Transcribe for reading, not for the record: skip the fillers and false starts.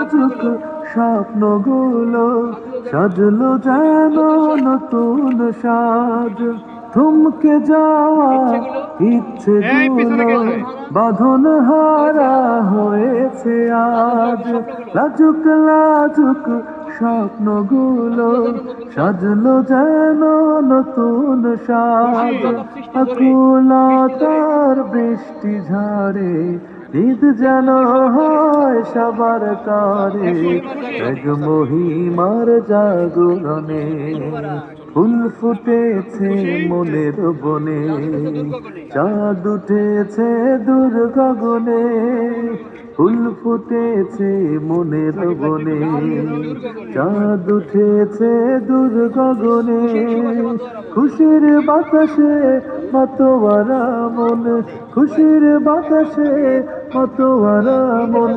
লাজুক স্বপ্নগুলো সাজলো যেন নতুন সাজ। থমকে যাওয়া ইচ্ছেগুলো বাঁধন হারা হয়েছে আজ। লাজুক লাজুক স্বপ্নগুলো সাজলো যেন নতুন সাজ। আকুলতার বৃষ্টি ঝরে ঈদ যেন হয় সবার তরে, এক মহিমার জাগরণে ফুল ফুটেছে মনের বনে, চাঁদ উঠেছে দূর গগনে, ফুল ফুটেছে মনের বনে, চাঁদ উঠেছে দূর গগনে। খুশির বাতাসে মাতোয়ারা মন, খুশির বাতাসে মাতোয়ারা মন।